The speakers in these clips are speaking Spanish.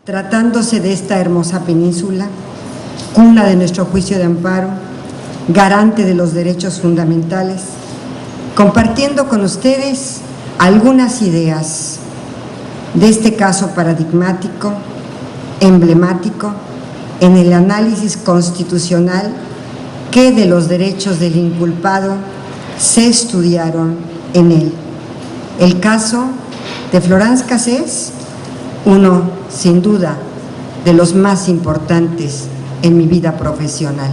Tratándose de esta hermosa península, cuna de nuestro juicio de amparo, garante de los derechos fundamentales, compartiendo con ustedes algunas ideas de este caso paradigmático, emblemático, en el análisis constitucional que de los derechos del inculpado se estudiaron en él. El caso de Florence Cassés, uno, sin duda, de los más importantes en mi vida profesional.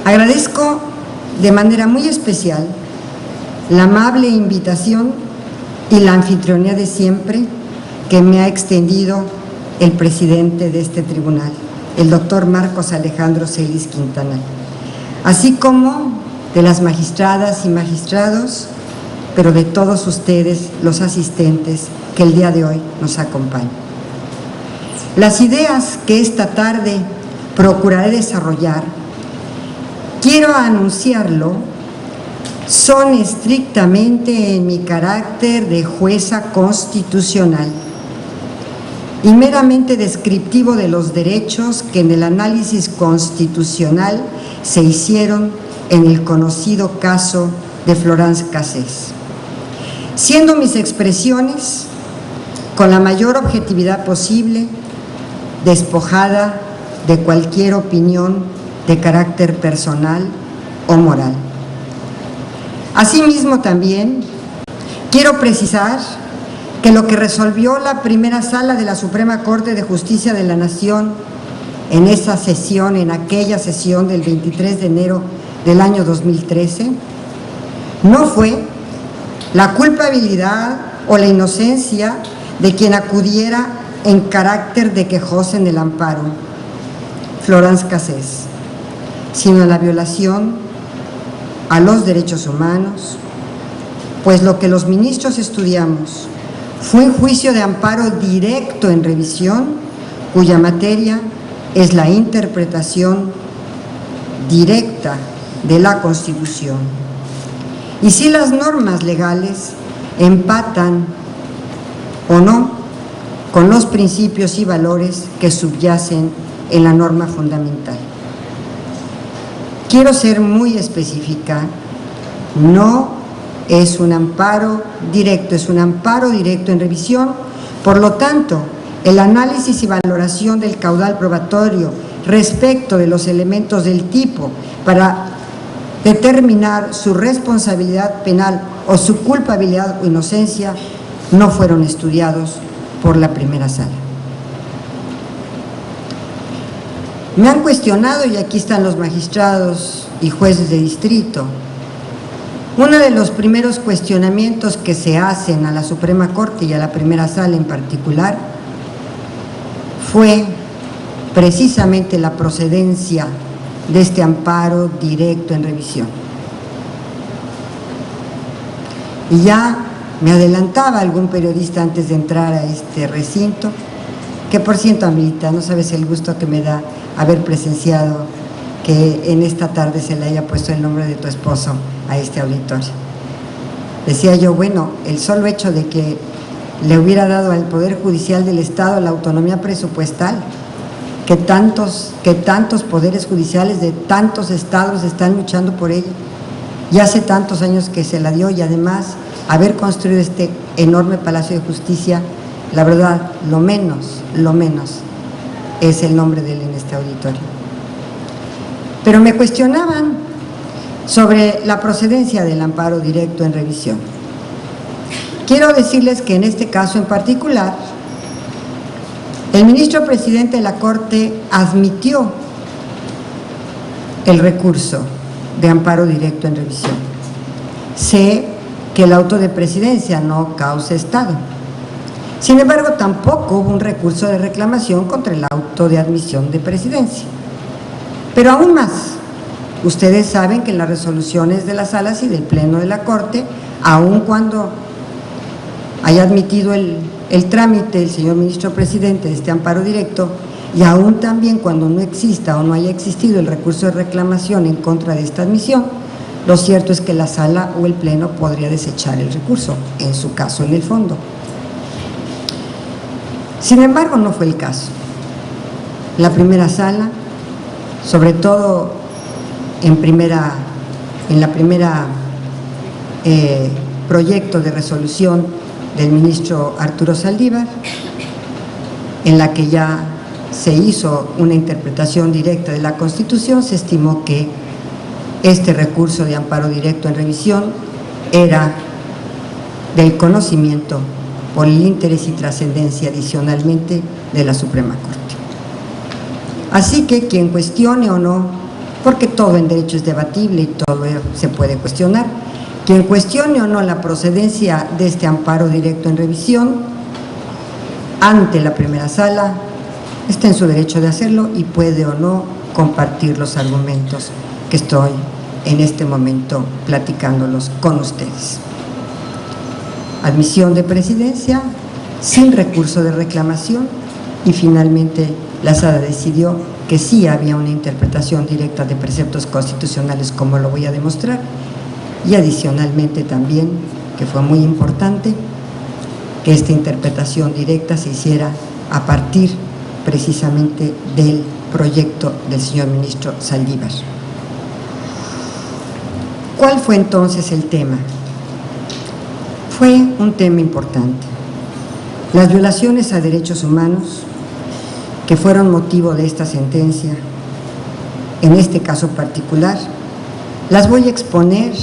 Agradezco de manera muy especial la amable invitación y la anfitrionía de siempre que me ha extendido el presidente de este tribunal, el doctor Marcos Alejandro Celis Quintanar, así como de las magistradas y magistrados, pero de todos ustedes, los asistentes, que el día de hoy nos acompañan. Las ideas que esta tarde procuraré desarrollar, quiero anunciarlo, son estrictamente en mi carácter de jueza constitucional y meramente descriptivo de los derechos que en el análisis constitucional se hicieron en el conocido caso de Florence Cassés, siendo mis expresiones con la mayor objetividad posible, despojada de cualquier opinión de carácter personal o moral. Asimismo, también quiero precisar que lo que resolvió la primera sala de la Suprema Corte de Justicia de la Nación en esa sesión, en aquella sesión del 23 de enero del año 2013, no fue la culpabilidad o la inocencia de quien acudiera en carácter de quejosa en el amparo, Florence Cassés, sino la violación a los derechos humanos, pues lo que los ministros estudiamos fue un juicio de amparo directo en revisión, cuya materia es la interpretación directa de la Constitución. Y si las normas legales empatan o no con los principios y valores que subyacen en la norma fundamental. Quiero ser muy específica, no es un amparo directo, es un amparo directo en revisión. Por lo tanto, el análisis y valoración del caudal probatorio respecto de los elementos del tipo para determinar su responsabilidad penal o su culpabilidad o inocencia no fueron estudiados por la primera sala. Me han cuestionado, y aquí están los magistrados y jueces de distrito, uno de los primeros cuestionamientos que se hacen a la Suprema Corte y a la primera sala en particular fue precisamente la procedencia de este amparo directo en revisión. Y ya me adelantaba algún periodista antes de entrar a este recinto, que por cierto, Amita, no sabes el gusto que me da haber presenciado que en esta tarde se le haya puesto el nombre de tu esposo a este auditorio. Decía yo, bueno, el solo hecho de que le hubiera dado al Poder Judicial del Estado la autonomía presupuestal, que tantos poderes judiciales de tantos estados están luchando por ella, y hace tantos años que se la dio, y además haber construido este enorme Palacio de Justicia, la verdad, lo menos es el nombre de él en este auditorio. Pero me cuestionaban sobre la procedencia del amparo directo en revisión. Quiero decirles que en este caso en particular, el ministro presidente de la Corte admitió el recurso de amparo directo en revisión. Sé que el auto de presidencia no causa estado. Sin embargo, tampoco hubo un recurso de reclamación contra el auto de admisión de presidencia. Pero aún más, ustedes saben que en las resoluciones de las salas y del Pleno de la Corte, aun cuando haya admitido el trámite el señor ministro presidente de este amparo directo, y aún también cuando no exista o no haya existido el recurso de reclamación en contra de esta admisión, lo cierto es que la sala o el Pleno podría desechar el recurso, en su caso en el fondo. Sin embargo, no fue el caso. La primera sala, sobre todo en la primera proyecto de resolución del ministro Arturo Saldívar, en la que ya se hizo una interpretación directa de la Constitución, se estimó que este recurso de amparo directo en revisión era del conocimiento por el interés y trascendencia adicionalmente de la Suprema Corte. Así que quien cuestione o no, porque todo en derecho es debatible y todo se puede cuestionar, quien cuestione o no la procedencia de este amparo directo en revisión ante la primera sala, está en su derecho de hacerlo y puede o no compartir los argumentos que estoy en este momento platicándolos con ustedes. Admisión de presidencia sin recurso de reclamación y finalmente la sala decidió que sí había una interpretación directa de preceptos constitucionales, como lo voy a demostrar, y adicionalmente también, que fue muy importante, que esta interpretación directa se hiciera a partir precisamente del proyecto del señor ministro Saldívar. ¿Cuál fue entonces el tema? Fue un tema importante. Las violaciones a derechos humanos que fueron motivo de esta sentencia, en este caso particular, las voy a exponer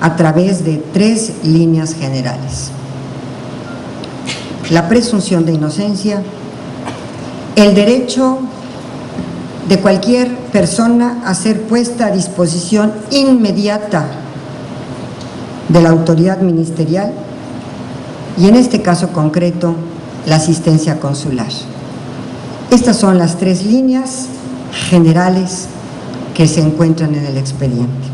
a través de 3 líneas generales. La presunción de inocencia, el derecho de cualquier persona a ser puesta a disposición inmediata de la autoridad ministerial y en este caso concreto, la asistencia consular. Estas son las 3 líneas generales que se encuentran en el expediente.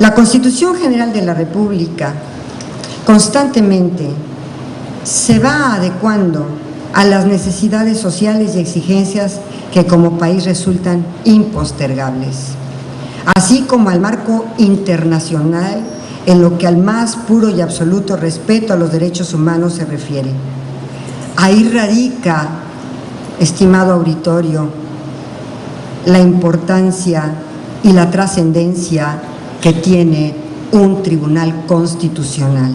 La Constitución General de la República constantemente se va adecuando a las necesidades sociales y exigencias que como país resultan impostergables, así como al marco internacional en lo que al más puro y absoluto respeto a los derechos humanos se refiere. Ahí radica, estimado auditorio, la importancia y la trascendencia que tiene un tribunal constitucional,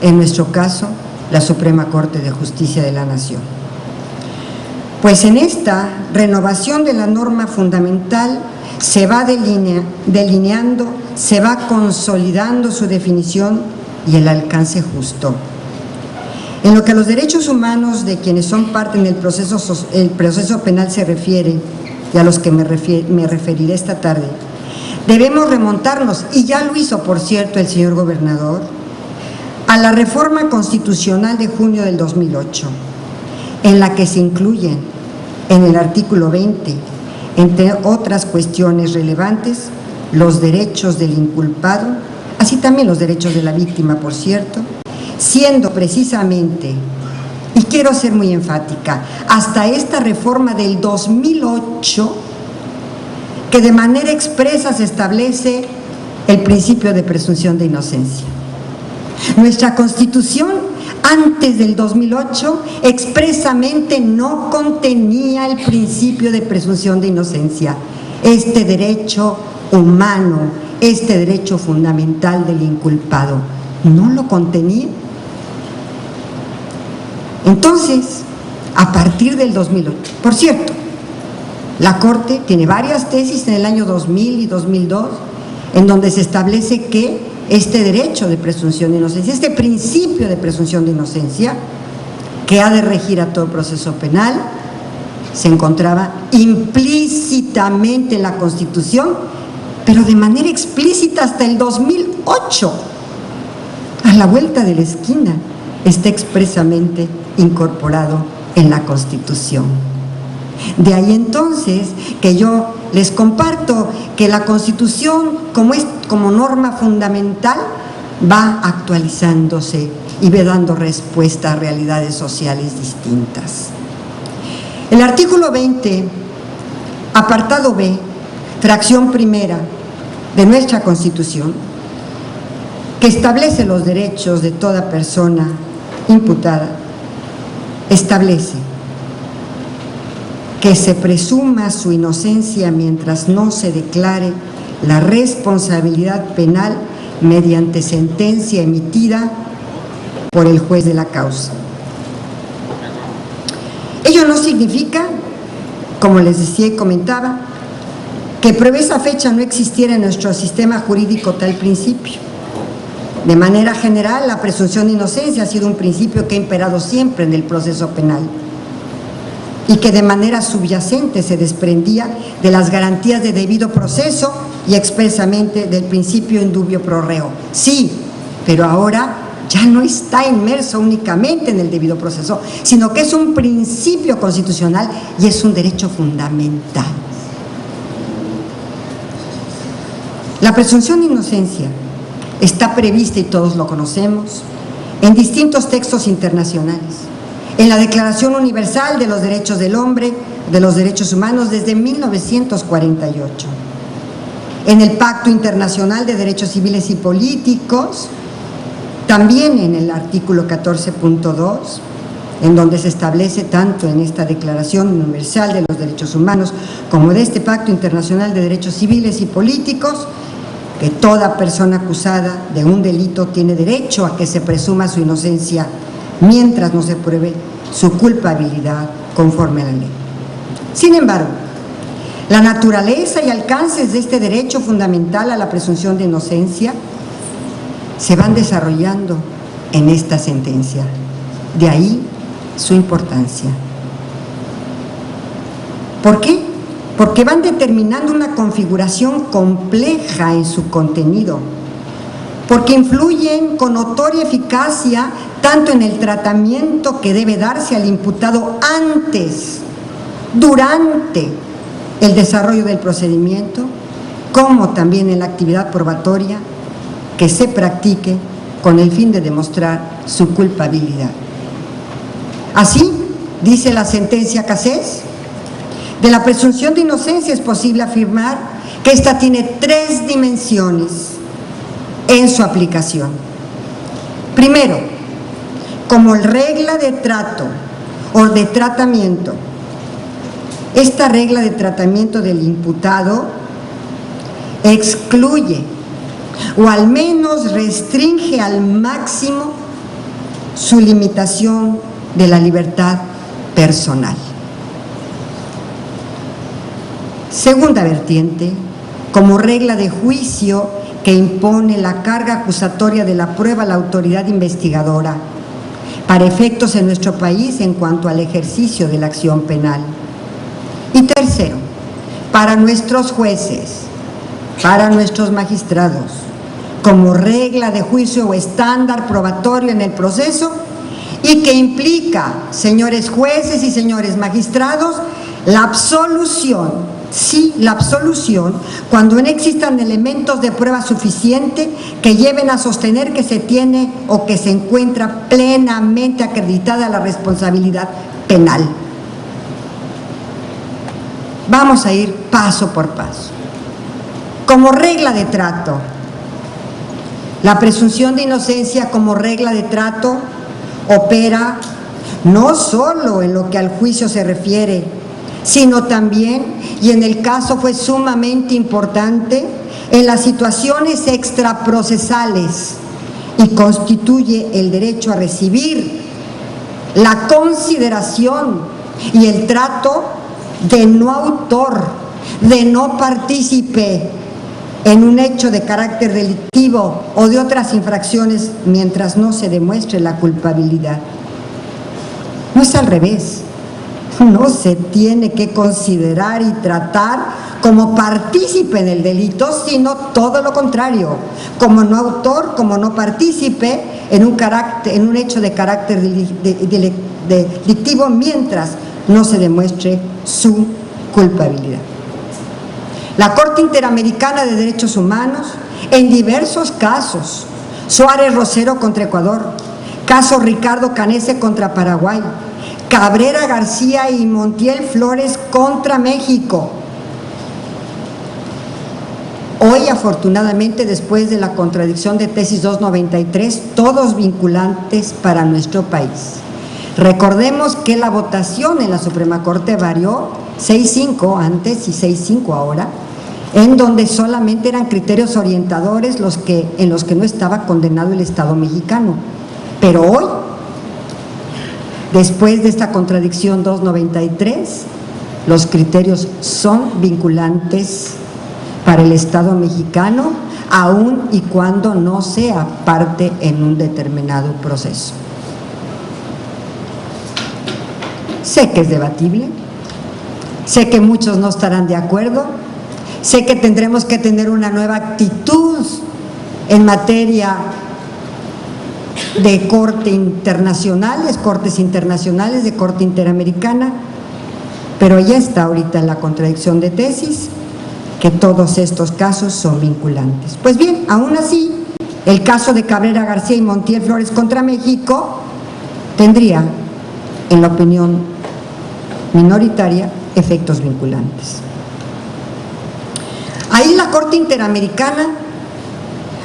en nuestro caso, la Suprema Corte de Justicia de la Nación. Pues en esta renovación de la norma fundamental se va delineando, se va consolidando su definición y el alcance justo. En lo que a los derechos humanos de quienes son parte en el proceso penal se refiere, y a los que me referiré esta tarde, debemos remontarnos, y ya lo hizo, por cierto, el señor gobernador, a la reforma constitucional de junio del 2008, en la que se incluyen en el artículo 20, entre otras cuestiones relevantes, los derechos del inculpado, así también los derechos de la víctima, por cierto, siendo precisamente, y quiero ser muy enfática, hasta esta reforma del 2008, que de manera expresa se establece el principio de presunción de inocencia. Nuestra Constitución, antes del 2008, expresamente no contenía el principio de presunción de inocencia, este derecho humano, este derecho fundamental del inculpado. No lo contenía. Entonces, a partir del 2008, por cierto, la Corte tiene varias tesis en el año 2000 y 2002, en donde se establece que este derecho de presunción de inocencia, este principio de presunción de inocencia, que ha de regir a todo proceso penal, se encontraba implícitamente en la Constitución, pero de manera explícita hasta el 2008. A la vuelta de la esquina está expresamente incorporado en la Constitución. De ahí entonces que yo les comparto que la Constitución, como norma fundamental, va actualizándose y va dando respuesta a realidades sociales distintas. El artículo 20, apartado B, fracción primera de nuestra Constitución, que establece los derechos de toda persona imputada establece que se presuma su inocencia mientras no se declare la responsabilidad penal mediante sentencia emitida por el juez de la causa. Ello no significa, como les decía y comentaba, que por esa fecha no existiera en nuestro sistema jurídico tal principio. De manera general, la presunción de inocencia ha sido un principio que ha imperado siempre en el proceso penal y que de manera subyacente se desprendía de las garantías de debido proceso y expresamente del principio indubio pro reo. Sí, pero ahora ya no está inmerso únicamente en el debido proceso, sino que es un principio constitucional y es un derecho fundamental. La presunción de inocencia está prevista, y todos lo conocemos, en distintos textos internacionales. En la Declaración Universal de los Derechos del Hombre, de los Derechos Humanos, desde 1948. En el Pacto Internacional de Derechos Civiles y Políticos, también en el artículo 14.2, en donde se establece tanto en esta Declaración Universal de los Derechos Humanos como de este Pacto Internacional de Derechos Civiles y Políticos, que toda persona acusada de un delito tiene derecho a que se presuma su inocencia mientras no se pruebe su culpabilidad conforme a la ley. Sin embargo, la naturaleza y alcances de este derecho fundamental a la presunción de inocencia se van desarrollando en esta sentencia. De ahí su importancia. ¿Por qué? Porque van determinando una configuración compleja en su contenido, porque influyen con notoria eficacia tanto en el tratamiento que debe darse al imputado antes, durante el desarrollo del procedimiento, como también en la actividad probatoria que se practique con el fin de demostrar su culpabilidad. Así, dice la sentencia Cassés, de la presunción de inocencia es posible afirmar que ésta tiene tres dimensiones en su aplicación. Primero, como regla de trato o de tratamiento. Esta regla de tratamiento del imputado excluye o al menos restringe al máximo su limitación de la libertad personal. Segunda vertiente, como regla de juicio que impone la carga acusatoria de la prueba a la autoridad investigadora para efectos en nuestro país en cuanto al ejercicio de la acción penal. Y tercero, para nuestros jueces, para nuestros magistrados, como regla de juicio o estándar probatorio en el proceso y que implica, señores jueces y señores magistrados, la absolución. Sí, la absolución, cuando no existan elementos de prueba suficiente que lleven a sostener que se tiene o que se encuentra plenamente acreditada la responsabilidad penal. Vamos a ir paso por paso. Como regla de trato, la presunción de inocencia como regla de trato opera no solo en lo que al juicio se refiere, sino también, y en el caso fue sumamente importante, en las situaciones extraprocesales, y constituye el derecho a recibir la consideración y el trato de no autor, de no partícipe en un hecho de carácter delictivo o de otras infracciones mientras no se demuestre la culpabilidad. No es al revés. No se tiene que considerar y tratar como partícipe en el delito, sino todo lo contrario, como no autor, como no partícipe en un hecho de carácter delictivo mientras no se demuestre su culpabilidad. La Corte Interamericana de Derechos Humanos, en diversos casos, Suárez Rosero contra Ecuador, caso Ricardo Canese contra Paraguay, Cabrera García y Montiel Flores contra México, Hoy, afortunadamente, después de la contradicción de tesis 293, todos vinculantes para nuestro país. Recordemos que la votación en la Suprema Corte varió 6-5 antes y 6-5 ahora, en donde solamente eran criterios orientadores en los que no estaba condenado el Estado mexicano. Pero hoy, después de esta contradicción 293, los criterios son vinculantes para el Estado mexicano, aun y cuando no sea parte en un determinado proceso. Sé que es debatible, sé que muchos no estarán de acuerdo, sé que tendremos que tener una nueva actitud en materia de cortes internacionales, de corte interamericana, pero ya está ahorita la contradicción de tesis, que todos estos casos son vinculantes. Pues bien, aún así, el caso de Cabrera García y Montiel Flores contra México tendría, en la opinión minoritaria, efectos vinculantes. Ahí la Corte Interamericana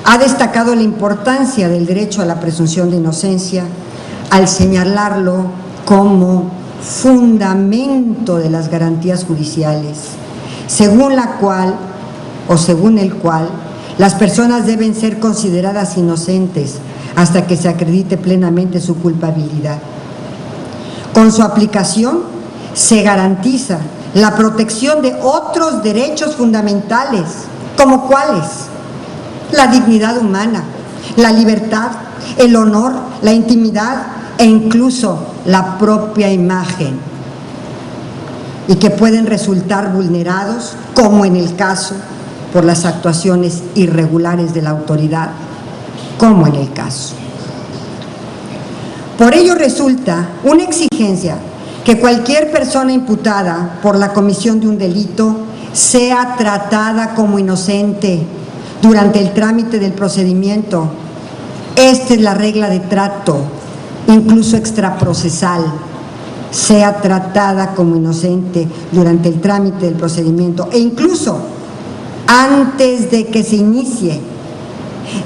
ha destacado la importancia del derecho a la presunción de inocencia al señalarlo como fundamento de las garantías judiciales, según el cual las personas deben ser consideradas inocentes hasta que se acredite plenamente su culpabilidad. Con su aplicación se garantiza la protección de otros derechos fundamentales, como cuáles: la dignidad humana, la libertad, el honor, la intimidad e incluso la propia imagen, y que pueden resultar vulnerados, como en el caso, por las actuaciones irregulares de la autoridad, como en el caso. Por ello resulta una exigencia que cualquier persona imputada por la comisión de un delito sea tratada como inocente durante el trámite del procedimiento. Esta es la regla de trato, incluso extraprocesal. Sea tratada como inocente durante el trámite del procedimiento e incluso antes de que se inicie,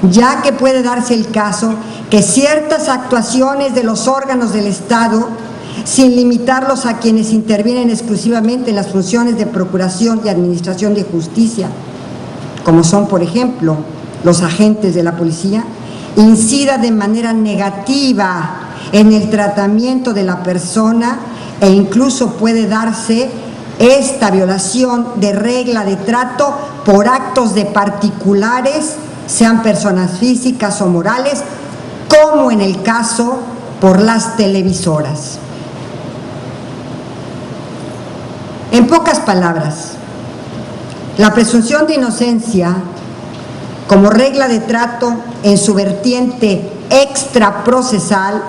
ya que puede darse el caso que ciertas actuaciones de los órganos del Estado, sin limitarlos a quienes intervienen exclusivamente en las funciones de procuración y administración de justicia, como son, por ejemplo, los agentes de la policía, incida de manera negativa en el tratamiento de la persona e incluso puede darse esta violación de regla de trato por actos de particulares, sean personas físicas o morales, como en el caso por las televisoras. En pocas palabras, la presunción de inocencia como regla de trato en su vertiente extraprocesal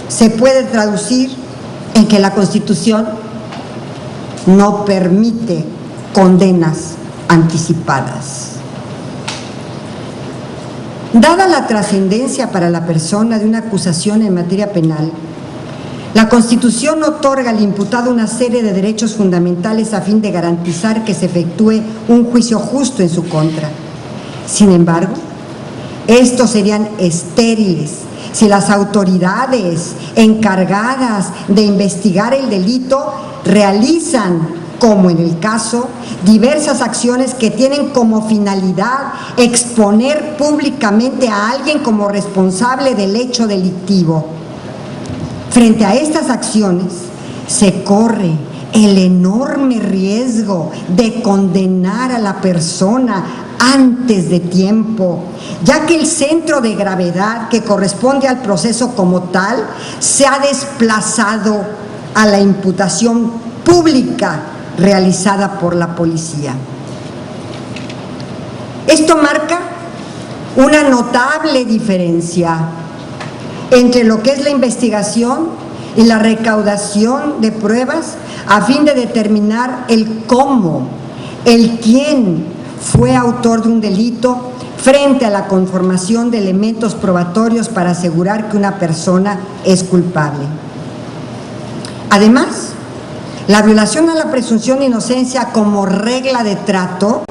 se puede traducir en que la Constitución no permite condenas anticipadas. Dada la trascendencia para la persona de una acusación en materia penal, la Constitución otorga al imputado una serie de derechos fundamentales a fin de garantizar que se efectúe un juicio justo en su contra. Sin embargo, estos serían estériles si las autoridades encargadas de investigar el delito realizan, como en el caso, diversas acciones que tienen como finalidad exponer públicamente a alguien como responsable del hecho delictivo. Frente a estas acciones, se corre el enorme riesgo de condenar a la persona antes de tiempo, ya que el centro de gravedad que corresponde al proceso como tal se ha desplazado a la imputación pública realizada por la policía. Esto marca una notable diferencia entre lo que es la investigación y la recaudación de pruebas a fin de determinar el cómo, el quién fue autor de un delito frente a la conformación de elementos probatorios para asegurar que una persona es culpable. Además, la violación a la presunción de inocencia como regla de trato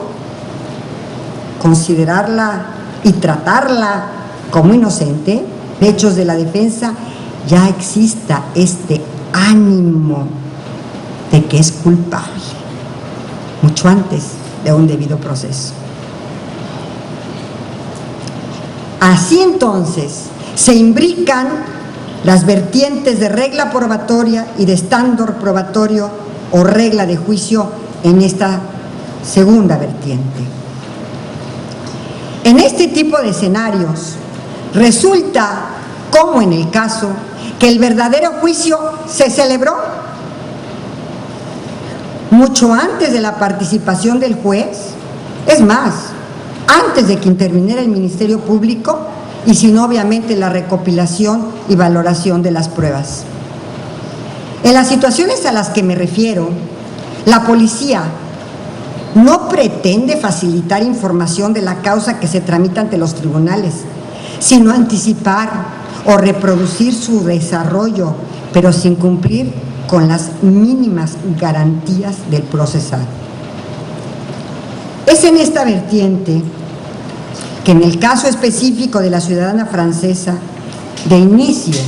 considerarla y tratarla como inocente, hechos de la defensa, ya exista este ánimo de que es culpable, mucho antes de un debido proceso. Así entonces se imbrican las vertientes de regla probatoria y de estándar probatorio o regla de juicio en esta segunda vertiente. En este tipo de escenarios resulta, como en el caso, que el verdadero juicio se celebró mucho antes de la participación del juez, es más, antes de que interviniera el Ministerio Público y sin obviamente la recopilación y valoración de las pruebas. En las situaciones a las que me refiero, la policía no pretende facilitar información de la causa que se tramita ante los tribunales, sino anticipar o reproducir su desarrollo, pero sin cumplir con las mínimas garantías del procesado. Es en esta vertiente que en el caso específico de la ciudadana francesa, de inicio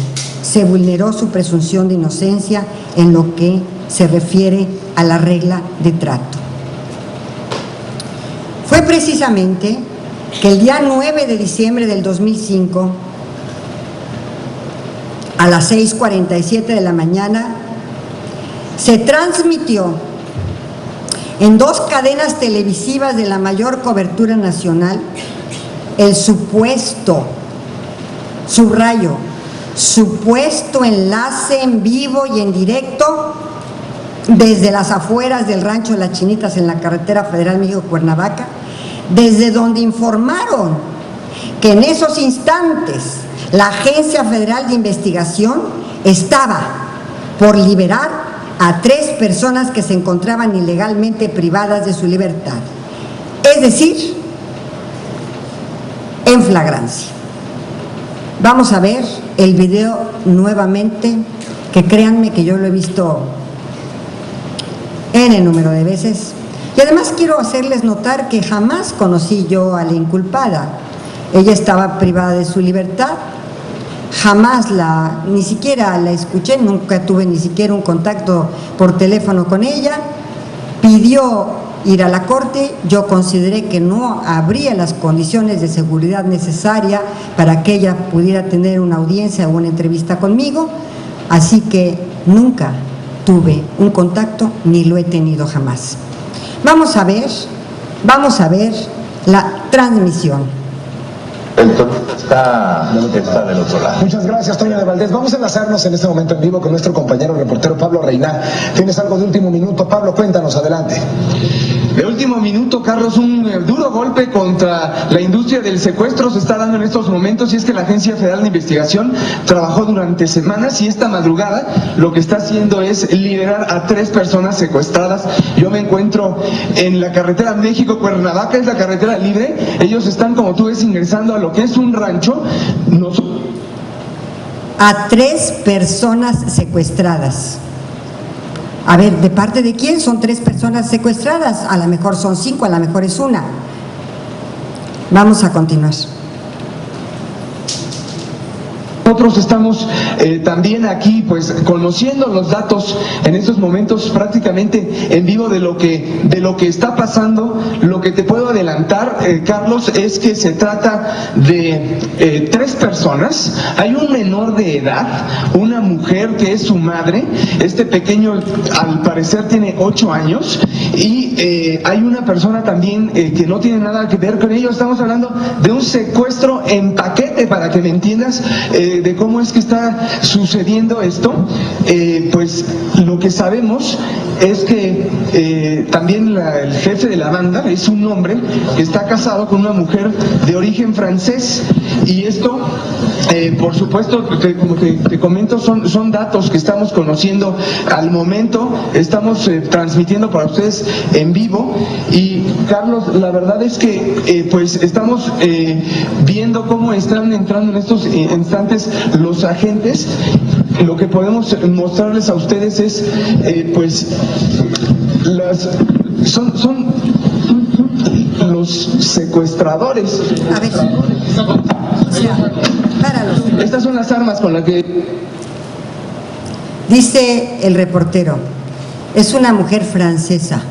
se vulneró su presunción de inocencia en lo que se refiere a la regla de trato. Fue precisamente que el día 9 de diciembre del 2005, a las 6:47 de la mañana, se transmitió en 2 cadenas televisivas de la mayor cobertura nacional el supuesto, subrayo, supuesto enlace en vivo y en directo desde las afueras del rancho de Las Chinitas en la carretera federal México-Cuernavaca, desde donde informaron que en esos instantes la Agencia Federal de Investigación estaba por liberar a 3 personas que se encontraban ilegalmente privadas de su libertad, es decir, en flagrancia. Vamos a ver el video nuevamente, que créanme que yo lo he visto N número de veces, y además quiero hacerles notar que jamás conocí yo a la inculpada. Ella estaba privada de su libertad, jamás ni siquiera la escuché, nunca tuve ni siquiera un contacto por teléfono con ella. Pidió ir a la corte, yo consideré que no habría las condiciones de seguridad necesaria para que ella pudiera tener una audiencia o una entrevista conmigo, así que nunca tuve un contacto ni lo he tenido jamás. Vamos a ver la transmisión. El Toño está del otro lado. Muchas gracias, Toño de Valdés. Vamos a enlazarnos en este momento en vivo con nuestro compañero reportero Pablo Reina. Tienes algo de último minuto, Pablo, cuéntanos, adelante. De último minuto, Carlos, un duro golpe contra la industria del secuestro se está dando en estos momentos, y es que la Agencia Federal de Investigación trabajó durante semanas y esta madrugada lo que está haciendo es liberar a 3 personas secuestradas. Yo me encuentro en la carretera México-Cuernavaca, es la carretera libre. Ellos están, como tú ves, ingresando a lo que es un rancho. A 3 personas secuestradas. A ver, ¿de parte de quién son 3 personas secuestradas? A lo mejor son 5, a lo mejor es 1. Vamos a continuar. Nosotros estamos también aquí pues conociendo los datos en estos momentos prácticamente en vivo de lo que está pasando. Lo que te puedo adelantar, Carlos, es que se trata de 3 personas. Hay un menor de edad, una mujer que es su madre. Este pequeño al parecer tiene 8 años y hay una persona también que no tiene nada que ver con ello. Estamos hablando de un secuestro en paquete, para que me entiendas de cómo es que está sucediendo esto. Pues lo que sabemos es que también el jefe de la banda es un hombre que está casado con una mujer de origen francés, y esto por supuesto, como te comento, son datos que estamos conociendo al momento. Estamos transmitiendo para ustedes en vivo, y Carlos, la verdad es que pues estamos viendo cómo están entrando en estos instantes los agentes. Lo que podemos mostrarles a ustedes es pues son los secuestradores. A ver, o sea, páralos. Estas son las armas con las que... Dice el reportero, es una mujer francesa,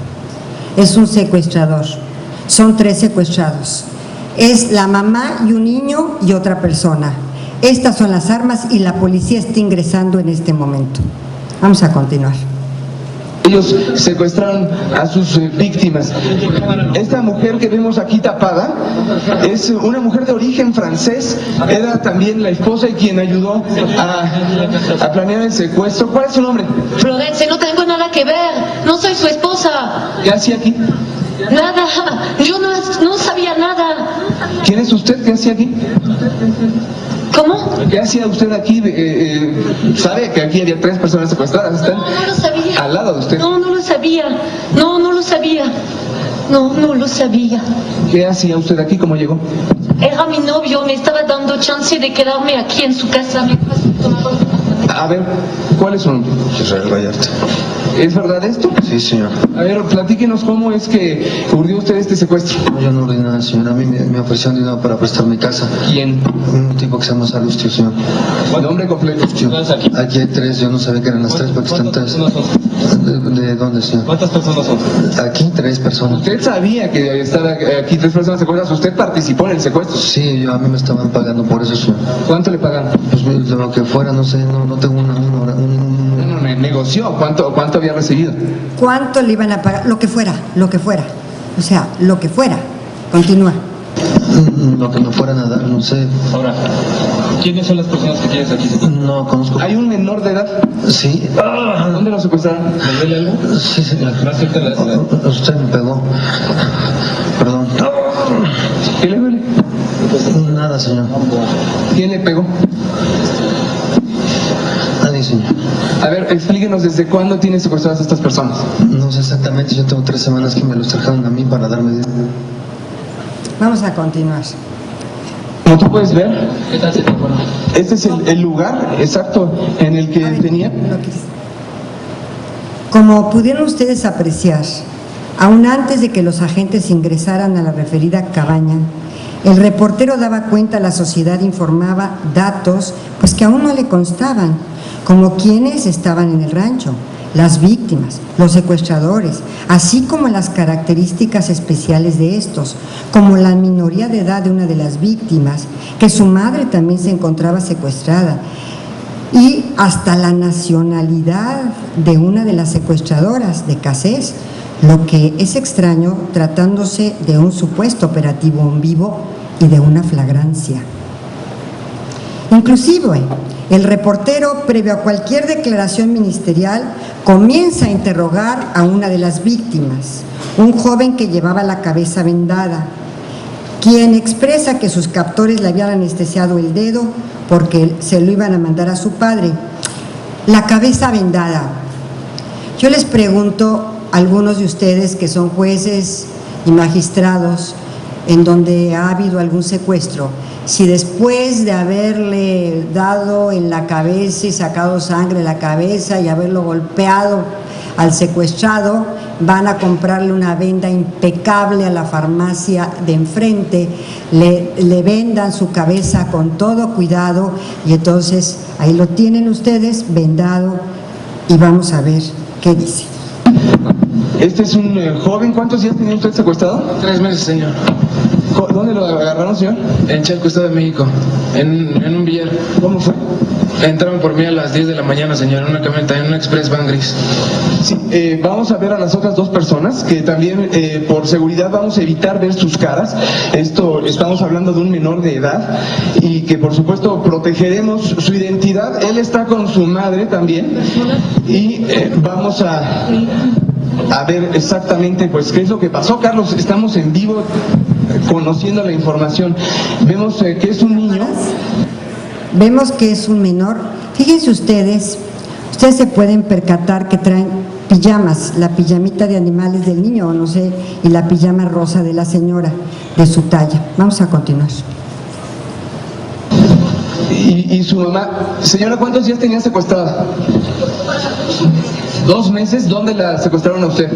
es un secuestrador, son 3 secuestrados, es la mamá y un niño y otra persona. Estas son las armas y la policía está ingresando en este momento. Vamos a continuar. Ellos secuestraron a sus víctimas. Esta mujer que vemos aquí tapada es una mujer de origen francés, era también la esposa y quien ayudó a planear el secuestro. ¿Cuál es su nombre? Florence, no tengo nada que ver, no soy su esposa. ¿Qué hacía aquí? Nada, yo no sabía nada. ¿Quién es usted? ¿Qué hacía aquí? ¿Cómo? ¿Qué hacía usted aquí? ¿Sabe que aquí había 3 personas secuestradas? ¿Están No lo sabía. al lado de usted? No lo sabía. No lo sabía. No lo sabía. ¿Qué hacía usted aquí? ¿Cómo llegó? Era mi novio, me estaba dando chance de quedarme aquí en su casa. A ver, ¿cuál es su nombre? Israel Vallarta. ¿Es verdad esto? Sí, señor. A ver, platíquenos cómo es que urdió usted este secuestro. Yo no ordeno nada, señor. A mí me ofrecieron dinero para prestar mi casa. ¿Quién? Un tipo que se llama Salustio, señor. Nombre completo. Aquí hay 3, yo no sabía que eran las 3 porque están 3. ¿De dónde, señor? ¿Cuántas personas son? Aquí 3 personas. ¿Usted sabía que estaban aquí 3 personas secuestradas? ¿Usted participó en el secuestro? Sí, a mí me estaban pagando por eso, señor. ¿Cuánto le pagaron? Pues lo que fuera, no sé, no tengo No, negoció. ¿Cuánto había recibido? ¿Cuánto le iban a pagar? Lo que fuera. O sea, lo que fuera. Continúa. lo que me fueran a dar, no sé. Ahora, ¿quiénes son las personas que tienes aquí? No conozco. ¿Hay un menor de edad? Sí. ¿Dónde lo secuestraron? ¿Le duele algo? Sí, señor. Más cerca de la... Usted me pegó. Perdón. ¿Qué le duele? Nada, señor. ¿Quién le pegó? Nadie, señor. A ver, explíquenos desde cuándo tienen secuestradas a estas personas. No sé exactamente, yo tengo 3 semanas que me los trajeron a mí para darme dinero. Vamos a continuar. Como tú puedes ver, ¿Qué tal se te pone? este es el lugar exacto en el que A ver, tenía. lo que- Como pudieron ustedes apreciar, aún antes de que los agentes ingresaran a la referida cabaña, el reportero daba cuenta a la sociedad, informaba datos pues que aún no le constaban, como quienes estaban en el rancho, las víctimas, los secuestradores, así como las características especiales de estos, como la minoría de edad de una de las víctimas, que su madre también se encontraba secuestrada, y hasta la nacionalidad de una de las secuestradoras de Cassés, lo que es extraño tratándose de un supuesto operativo en vivo y de una flagrancia. Inclusive, el reportero, previo a cualquier declaración ministerial, comienza a interrogar a una de las víctimas, un joven que llevaba la cabeza vendada, quien expresa que sus captores le habían anestesiado el dedo porque se lo iban a mandar a su padre. La cabeza vendada. Yo les pregunto a algunos de ustedes que son jueces y magistrados en donde ha habido algún secuestro, si después de haberle dado en la cabeza y sacado sangre de la cabeza y haberlo golpeado al secuestrado, van a comprarle una venda impecable a la farmacia de enfrente, le vendan su cabeza con todo cuidado y entonces ahí lo tienen ustedes vendado y vamos a ver qué dice. Este es un joven. ¿Cuántos días tenía usted secuestrado? 3 meses, señor. ¿Dónde lo agarraron, señor? En Chalco, Estado de México, en un billar. ¿Cómo fue? Entraron por mí a las 10 de la mañana, señor, en una camioneta, en una Express Van gris. Sí, vamos a ver a las otras 2 personas que también por seguridad vamos a evitar ver sus caras. Estamos hablando de un menor de edad y que por supuesto protegeremos su identidad. Él está con su madre también y vamos a ver exactamente pues qué es lo que pasó. Carlos, estamos en vivo conociendo la información. Vemos que es un niño. Vemos que es un menor. Fíjense ustedes se pueden percatar que traen pijamas, la pijamita de animales del niño, o no sé, y la pijama rosa de la señora, de su talla. Vamos a continuar. Y su mamá. Señora, ¿cuántos días tenía secuestrada? 2 meses. ¿Dónde la secuestraron a usted?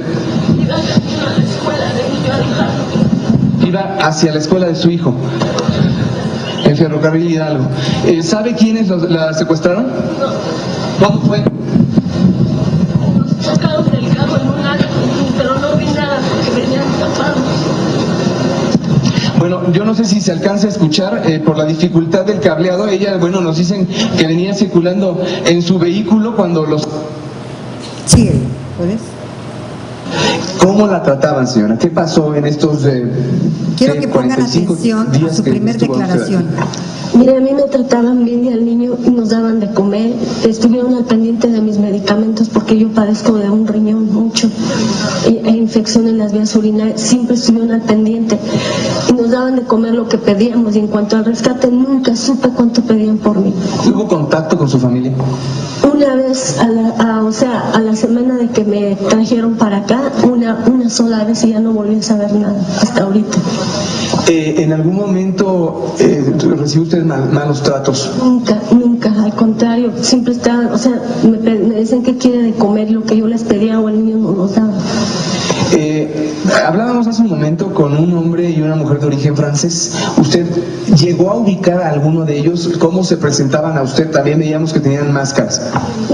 iba hacia la escuela de su hijo, en Ferrocarril Hidalgo. ¿Sabe quiénes la secuestraron? ¿Cómo fue? Chocaron el carro en un área, pero no vi nada porque venían tapados. Bueno, yo no sé si se alcanza a escuchar por la dificultad del cableado. Ella, bueno, nos dicen que venía circulando en su vehículo cuando los... Sigue, ¿puedes? ¿Cómo la trataban, señora? ¿Qué pasó en estos Quiero que pongan 45 atención a días su que primer estuvo usted declaración. Mire, a mí me trataban bien y al niño nos daban de comer, estuvieron al pendiente de mis medicamentos porque yo padezco de un riñón mucho e infección en las vías urinarias, siempre estuvieron al pendiente y nos daban de comer lo que pedíamos, y en cuanto al rescate nunca supe cuánto pedían por mí. ¿Hubo contacto con su familia? Una vez a la semana de que me trajeron para acá, una sola vez, y ya no volví a saber nada hasta ahorita. ¿En algún momento recibió usted malos tratos? Nunca, al contrario, siempre estaban, me decían que quiere de comer lo que yo les pedía o el niño no nos daba. Hablábamos hace un momento con un hombre y una mujer de origen francés. ¿Usted llegó a ubicar a alguno de ellos? ¿Cómo se presentaban a usted? También veíamos que tenían máscaras.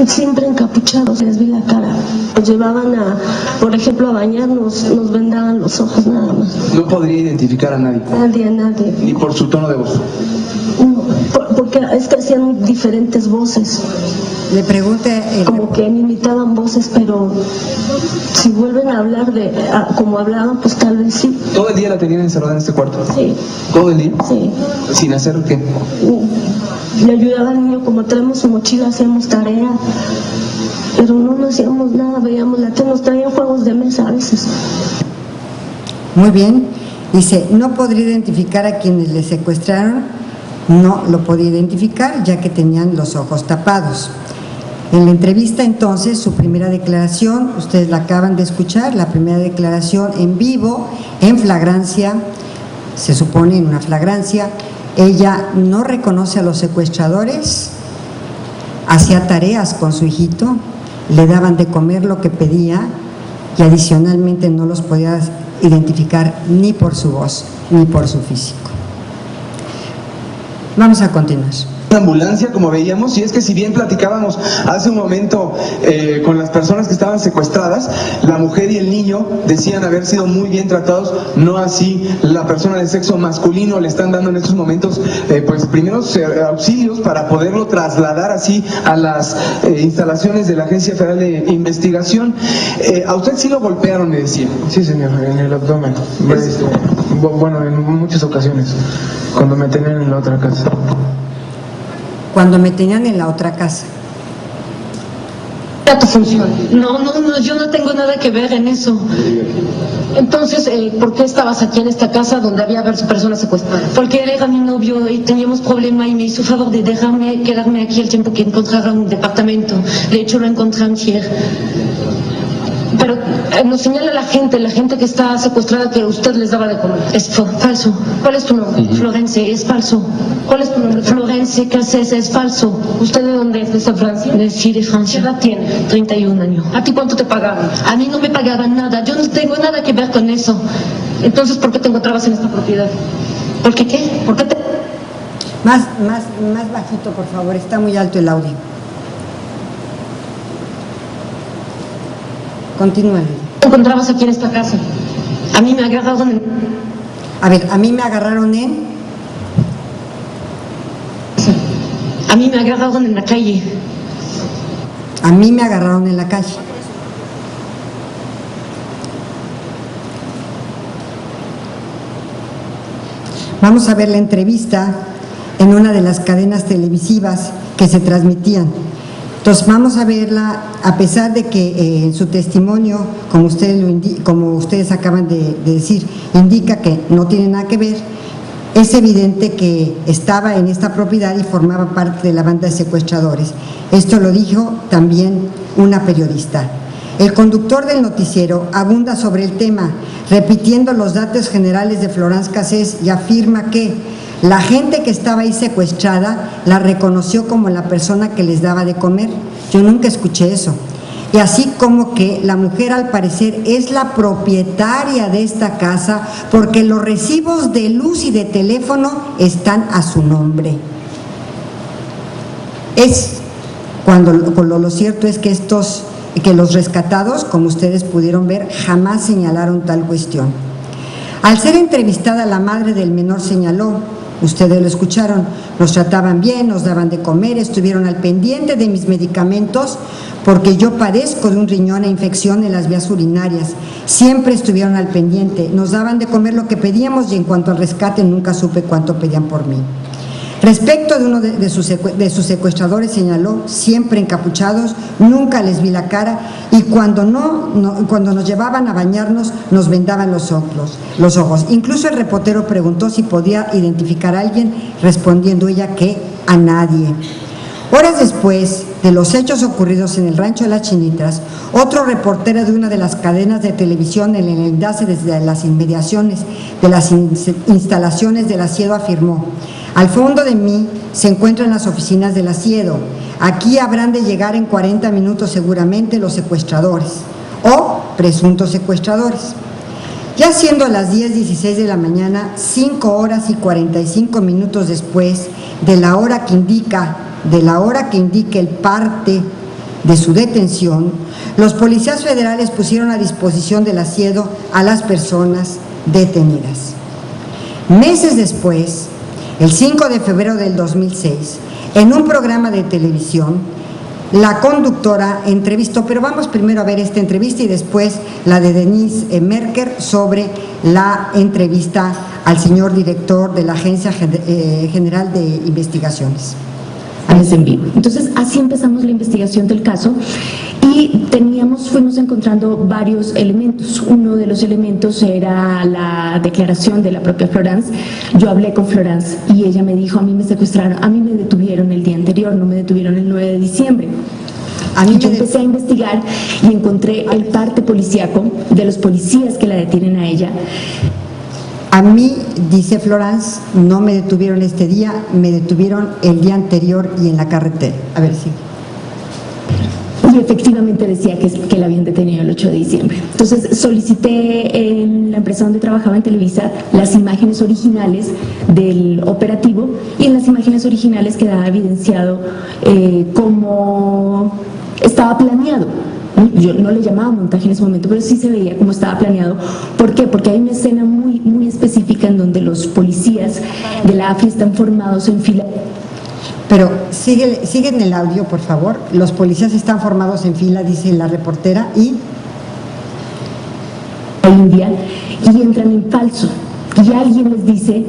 Siempre encapuchados, les vi la cara. Nos llevaban por ejemplo, a bañarnos, nos vendaban los ojos nada más. ¿No podría identificar a nadie? Nadie. ¿Ni por su tono de voz? No, porque es que hacían diferentes voces. Le pregunté... Como que imitaban voces, pero si vuelven a hablar como hablaban, pues tal vez sí. ¿Todo el día la tenían encerrada en este cuarto? Sí. ¿Todo el día? Sí. ¿Sin hacer qué? Le ayudaba al niño, como traemos su mochila, hacíamos tarea, pero no hacíamos nada, veíamos la tele, nos traían juegos de mesa a veces. Muy bien, dice, no podría identificar a quienes le secuestraron, no lo podía identificar ya que tenían los ojos tapados. En la entrevista entonces, su primera declaración, ustedes la acaban de escuchar, la primera declaración en vivo, en flagrancia, se supone en una flagrancia, ella no reconoce a los secuestradores, hacía tareas con su hijito, le daban de comer lo que pedía y adicionalmente no los podía identificar ni por su voz ni por su físico. Vamos a continuar. Ambulancia, como veíamos, y es que si bien platicábamos hace un momento con las personas que estaban secuestradas, la mujer y el niño decían haber sido muy bien tratados, no así la persona de sexo masculino. Le están dando en estos momentos pues primeros auxilios para poderlo trasladar así a las instalaciones de la Agencia Federal de Investigación. A usted sí lo golpearon, me decía. Sí, señor, en el abdomen. Bueno, en muchas ocasiones, cuando me tenían en la otra casa. Cuando me tenían en la otra casa. Tu función. No, yo no tengo nada que ver en eso. Entonces, ¿por qué estabas aquí en esta casa donde había varias personas secuestradas? Porque él era mi novio y teníamos problema y me hizo favor de dejarme quedarme aquí el tiempo que encontrara un departamento. De hecho, lo encontré antier. Pero nos señala la gente que está secuestrada que usted les daba de comer. Es falso. ¿Cuál es tu nombre? Florence, es falso. ¿Cuál es tu nombre? Florence Cassés, es falso. ¿Usted de dónde es? ¿De San Francia? Sí, de Francia. ¿Qué edad tiene? 31 años. ¿A ti cuánto te pagaban? A mí no me pagaban nada. Yo no tengo nada que ver con eso. Entonces, ¿por qué te encontrabas en esta propiedad? ¿Por qué qué? ¿Por qué te...? Más bajito, por favor. Está muy alto el audio. Continúa. ¿Te encontrabas aquí en esta casa? A mí me agarraron en... A ver, a mí me agarraron en... A mí me agarraron en la calle. A mí me agarraron en la calle. Vamos a ver la entrevista en una de las cadenas televisivas que se transmitían. Entonces vamos a verla, a pesar de que en su testimonio, como ustedes acaban de decir, indica que no tiene nada que ver, es evidente que estaba en esta propiedad y formaba parte de la banda de secuestradores. Esto lo dijo también una periodista. El conductor del noticiero abunda sobre el tema, repitiendo los datos generales de Florence Cassés, y afirma que la gente que estaba ahí secuestrada la reconoció como la persona que les daba de comer. Yo nunca escuché eso. y así como que la mujer al parecer es la propietaria de esta casa porque los recibos de luz y de teléfono están a su nombre. Lo cierto es que los rescatados, como ustedes pudieron ver, jamás señalaron tal cuestión. Al ser entrevistada, la madre del menor señaló, ustedes lo escucharon, nos trataban bien, nos daban de comer, estuvieron al pendiente de mis medicamentos porque yo padezco de un riñón e infección en las vías urinarias. Siempre estuvieron al pendiente, nos daban de comer lo que pedíamos y en cuanto al rescate nunca supe cuánto pedían por mí. Respecto de uno de sus secuestradores señaló, siempre encapuchados, nunca les vi la cara y cuando nos llevaban a bañarnos nos vendaban los ojos. Incluso el reportero preguntó si podía identificar a alguien, respondiendo ella que a nadie. Horas después de los hechos ocurridos en el Rancho de las Chinitas, otro reportero de una de las cadenas de televisión en el enlace desde las inmediaciones de las instalaciones del Asiedo afirmó: al fondo de mí se encuentran las oficinas del Asiedo. Aquí habrán de llegar en 40 minutos seguramente los secuestradores o presuntos secuestradores. Ya siendo las 10:16 de la mañana, 5 horas y 45 minutos después de la hora que indica el parte de su detención, los policías federales pusieron a disposición del Asiedo a las personas detenidas. Meses después, el 5 de febrero del 2006, en un programa de televisión, la conductora entrevistó, pero vamos primero a ver esta entrevista y después la de Denise Merker sobre la entrevista al señor director de la Agencia General de Investigaciones. En vivo. Entonces, así empezamos la investigación del caso y fuimos encontrando varios elementos. Uno de los elementos era la declaración de la propia Florence. Yo hablé con Florence y ella me dijo: a mí me secuestraron, a mí me detuvieron el día anterior, no me detuvieron el 9 de diciembre. Yo empecé a investigar y encontré el parte policíaco de los policías que la detienen a ella. A mí, dice Florence, no me detuvieron este día, me detuvieron el día anterior y en la carretera. A ver si. Y efectivamente decía que la habían detenido el 8 de diciembre. Entonces solicité en la empresa donde trabajaba, en Televisa, las imágenes originales del operativo y en las imágenes originales quedaba evidenciado cómo estaba planeado. Yo no le llamaba montaje en ese momento, pero sí se veía cómo estaba planeado. ¿Por qué? Porque hay una escena muy, muy específica en donde los policías de la AFI están formados en fila. Pero siguen el audio, por favor. Los policías están formados en fila, dice la reportera, y India, y entran en falso. Y alguien les dice,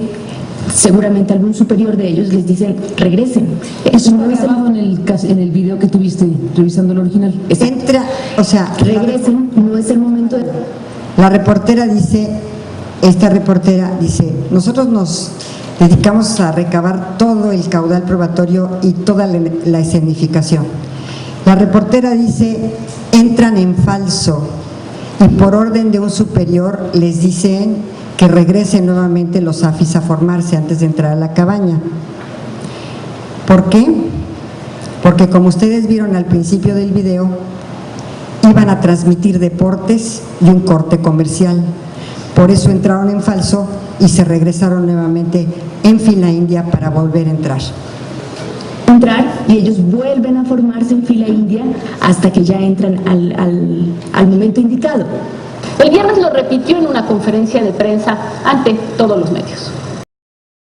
seguramente algún superior de ellos, les dicen: regresen. Eso no había grabado en el video que tuviste revisando el original. Regresen, no es el momento de... La reportera dice, esta reportera dice: nosotros nos dedicamos a recabar todo el caudal probatorio y toda la escenificación. La reportera dice: entran en falso y por orden de un superior les dicen que regresen nuevamente los AFIS a formarse antes de entrar a la cabaña. ¿Por qué? Porque como ustedes vieron al principio del video, iban a transmitir deportes y un corte comercial. Por eso entraron en falso y se regresaron nuevamente en fila india para volver a entrar. Y ellos vuelven a formarse en fila india hasta que ya entran al momento indicado. El viernes lo repitió en una conferencia de prensa ante todos los medios.